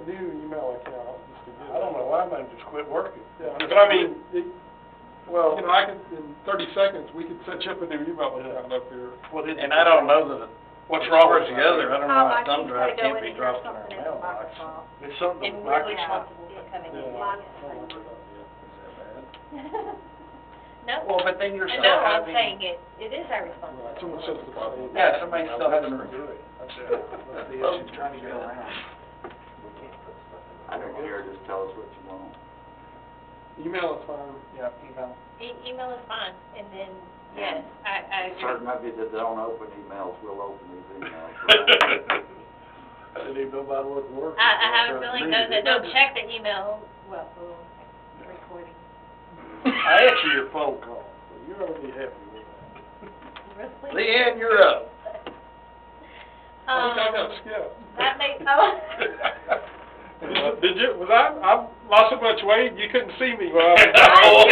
new email account just to get it. I don't know why mine just quit working. Yeah, But I mean, well, you know, I could, in 30 seconds, we could set you up a new email account up here. and I don't know that, what's wrong with the other, I don't know I why thumb think drive they can't go be in and dropped in there's our something in the mailbox. Microsoft. It's something And with we're Microsoft. responsible for coming in. Yeah. Lots Is that bad? No. Well, but then you're And still no, I'm having. saying it is our Right, responsibility. someone's just about it. Yeah, somebody's still having to do it. That's the issue, trying to get around. I don't care, just tell us what you want. Email is fine. Yeah, email. Email is fine, and then, yes, I agree. Certain of you that don't open emails will open these emails. Didn't even know about what work. I have a feeling those that don't check the email, well, recording. I answer your phone call. You're already happy with that. Really? Leanne, you're up. I think I got skipped. That makes, Did you, I lost so much weight, you couldn't see me while I was.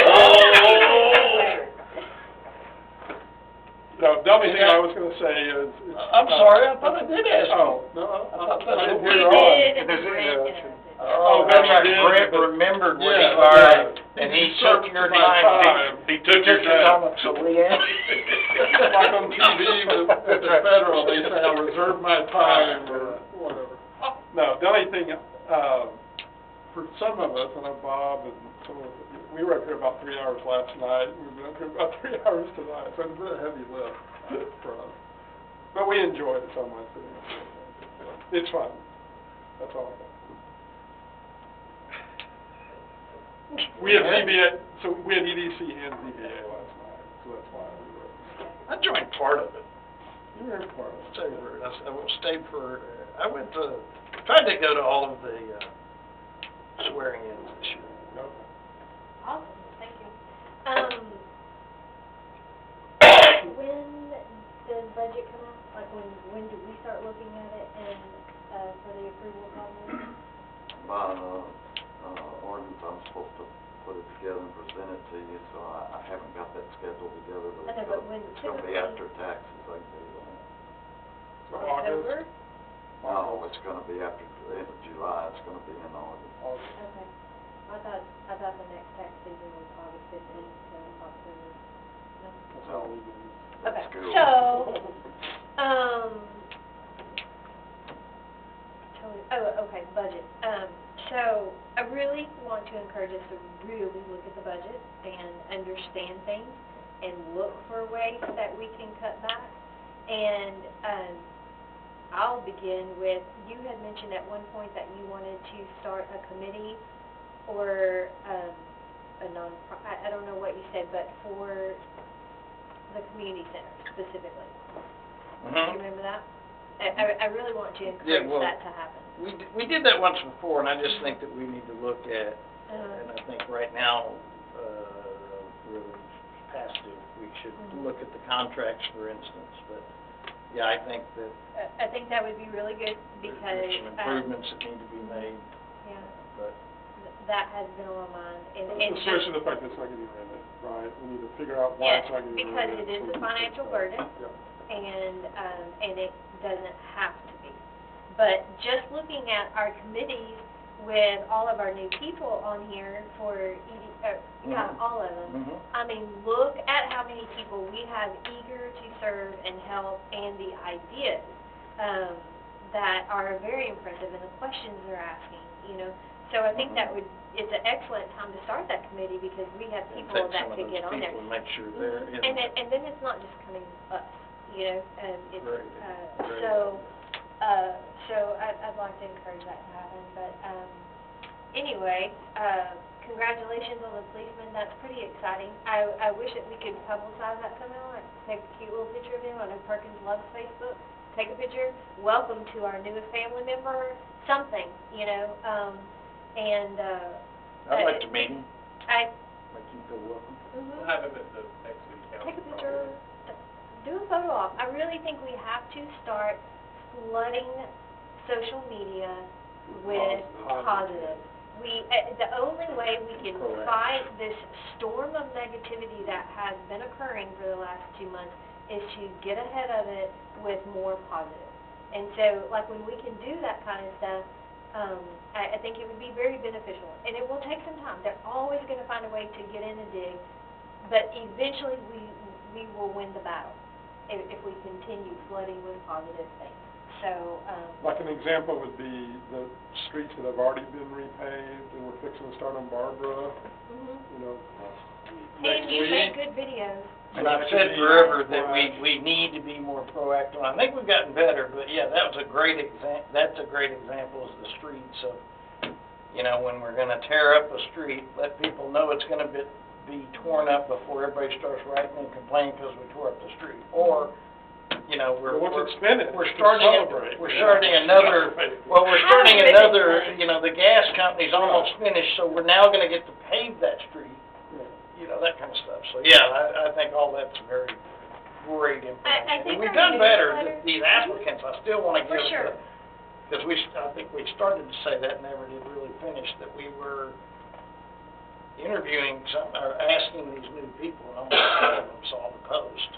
No, the only thing I was gonna say is. I'm sorry, I thought I did ask you. Oh, no, I didn't we hear you all. did, and There's then a- Brent interrupted. Oh, that's that's right, right, Brent Brent remembered when he Yeah, fired, yeah. and he Took took your my time. time. He took your time. So Leanne? Like on TV at the federal, they say I reserve my time or whatever. No, the only thing, for some of us, I know Bob and some of us, we were up here about 3 hours last night, we've been up here about 3 hours tonight, so it's a heavy lift for us. But we enjoy it so much. It's fun. That's all I got. We had ZBA, so we had EDC and ZBA last night, so that's why we were. I joined part of it. You were in part of it. Stayed for, I went to, tried to go to all of the swearing-ins this year. Okay. Awesome, thank you. When does budget come out? Like, when do we start looking at it and, for the approval process? Ordinance, I'm supposed to put it together and present it to you, so I haven't got that scheduled together. I know, but when It's gonna be typically- after taxes, I can tell you that. So October? No, it's gonna be after the end of July, it's gonna be in August. August. Okay. I thought the next tax season was August 15th to October. No? That's all we do. Okay, That's cool. so, okay, budget. So I really want to encourage us to really look at the budget and understand things and look for ways that we can cut back. And, I'll begin with, you had mentioned at one point that you wanted to start a committee or, a I don't know what you said, but for the community center specifically. Do you remember that? I really want to encourage well, that to happen. We did that once before, and I just think that we need to look at, and I Uh, think right now, really past it, we should look at the contracts, for instance, but, yeah, I think that I think that would be really good because, there's some improvements that need to be made, yeah, but. that has been on my mind. And Especially the fact that it's not getting rented, right? We need to figure out why yes, it's not getting because rented. it is so we a can financial fix that. burden. Yeah. And it doesn't have to be. But just looking at our committees with all of our new people on here for all of them. I mean, look at how many people we have eager to serve and help, and the ideas that are very impressive, and the questions they're asking, you know. So I think that it's an excellent time to start that committee because we have people that could get on there. Take some of those people and make sure they're in. And then it's not just coming us, you know, it's, Very good. so I'd like to encourage that to happen, but, anyway, congratulations on the policeman, that's pretty exciting. I wish that we could publicize that somehow, like take a cute little picture of him. I know Perkins loves Facebook, take a picture, welcome to our newest family member, something, you know, I'd like to meet him, I, make him feel welcome. We'll have him at the next city council. take a picture, do a photo op. I really think we have to start flooding social media with positive. The only way we can fight this storm of negativity that has been occurring for the last 2 months is to get ahead of it with more positive. And so, like, when we can do that kind of stuff, I think it would be very beneficial, and it will take some time. They're always gonna find a way to get in and dig, but eventually we will win the battle if we continue flooding with positive things. So, Like an example would be the streets that have already been repaved, and we're fixing to start on Barbara, you know, next and you make week. good videos. And I've said forever that we need to be more proactive. I think we've gotten better, but yeah, that's a great example is the streets of, you know, when we're gonna tear up a street, let people know it's gonna be torn up before everybody starts writing and complaining because we tore up the street. Or, you know, But once it's finished, we're we can starting, celebrate. we're starting another, well, we're How starting ribbon another, cutting. you know, the gas company's almost finished, so we're now gonna get to pave that street. You know, that kind of stuff. So, yeah, I think all that's very great information. I think And we've our done better, newsletter- these applicants, I still want to For give sure. because I think we started to say that, never did really finish, that we were interviewing or asking these new people, and almost all of them saw the post.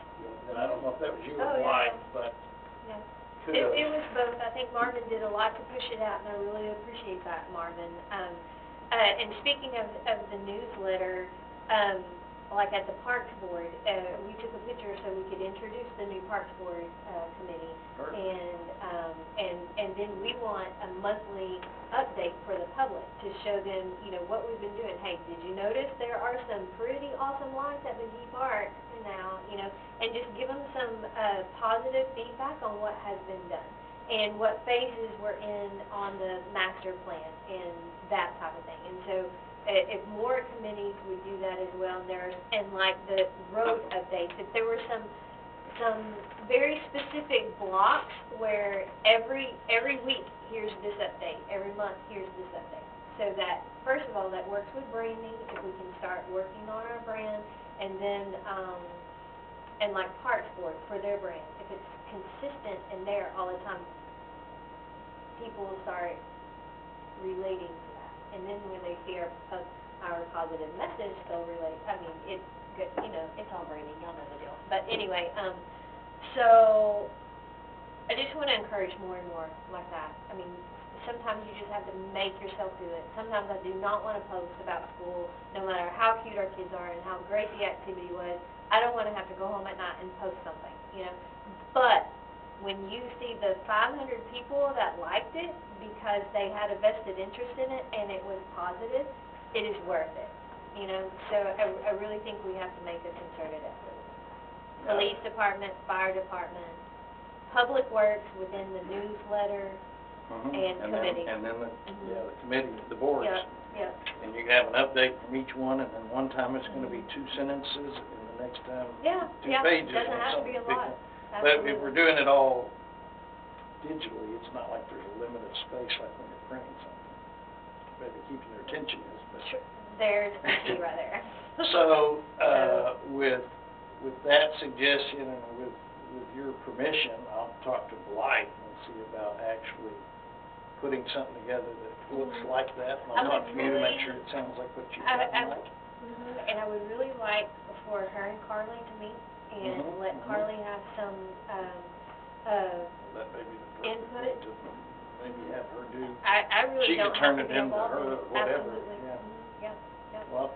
And I don't know if that was you Oh, or yeah. Mike, but Yeah. kudos. It was both. I think Marvin did a lot to push it out, and I really appreciate that, Marvin. And speaking of the newsletter, like at the Parks Board, we took a picture so we could introduce the new Parks Board committee. Perfect. And then we want a monthly update for the public to show them, you know, what we've been doing. Hey, did you notice there are some pretty awesome lights at McGee Park now, you know, and just give them some positive feedback on what has been done and what phases we're in on the master plan and that type of thing. And so if more committees would do that as well, and like the road updates, if there were some very specific blocks where every week, here's this update, every month, here's this update. So that, first of all, that works with branding, if we can start working on our brand, and then, and like Parks Board for their brand, if it's consistent and there all the time, people will start relating to that. And then when they see our positive message, they'll relate. I mean, it's good, you know, it's all branding, y'all know the deal. But anyway, so I just want to encourage more and more like that. I mean, sometimes you just have to make yourself do it. Sometimes I do not want to post about school, no matter how cute our kids are and how great the activity was. I don't want to have to go home at night and post something, you know. But when you see the 500 people that liked it because they had a vested interest in it and it was positive, it is worth it, you know. So I really think we have to make a concerted effort. Police department, fire department, public works within the newsletter, and committee. And then the committee, the boards. Yeah. And you have an update from each one, and then one time it's gonna be 2 sentences, and the next time, 2 pages. Doesn't on have to be a something lot. people- But if we're doing it all digitally, it's not like there's a limited space like when you're printing something. Maybe keeping their attention is, but. Sure. There's the key right there. So, with that suggestion and with your permission, I'll talk to Blythe and see about actually putting something together that looks like that. And I'll talk to you to make sure it sounds like what you like. And I would really like for her and Carly to meet and let Carly have some, That may be the perfect input. way to maybe have her do. I really She don't could turn have to it be into involved her in or it. whatever, Absolutely. yeah. Yep. Well,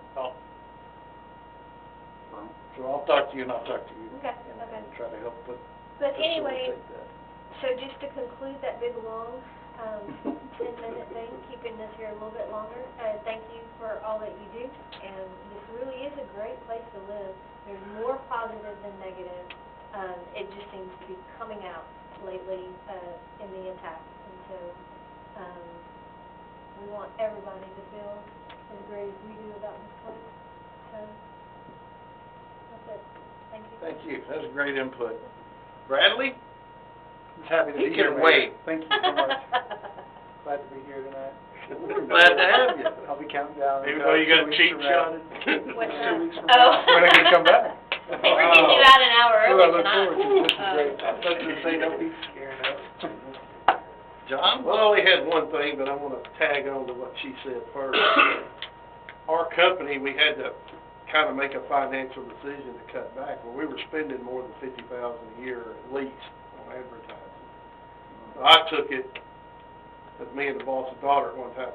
so I'll talk to you and I'll talk to you. Okay, And okay. try to help But anyway, facilitate that. so just to conclude that big, long, 10-minute thing, keeping this here a little bit longer, thank you for all that you do, and this really is a great place to live. There's more positive than negative. It just seems to be coming out lately in the attacks, and so we want everybody to feel as great as we do about this place. So that's it. Thank you. Thank you, that was great input. Bradley? Just happy to He be here, can Mayor. wait. Thank you so much. Glad to be here tonight. We're glad to have you. I'll be counting down. Even though you got 2 weeks cheap from now. shotted. What's 2 that? weeks from Oh. now. When I can come back. Hey, we're getting you out an hour Well, I early look tonight. forward to it. This is great. Oh. I was going to say, don't be scared of it. John? Well, I only had one thing, but I want to tag on to what she said first. Our company, we had to kind of make a financial decision to cut back. Well, we were spending more than $50,000 a year at least on advertising. So I took it as me and the boss's daughter at one time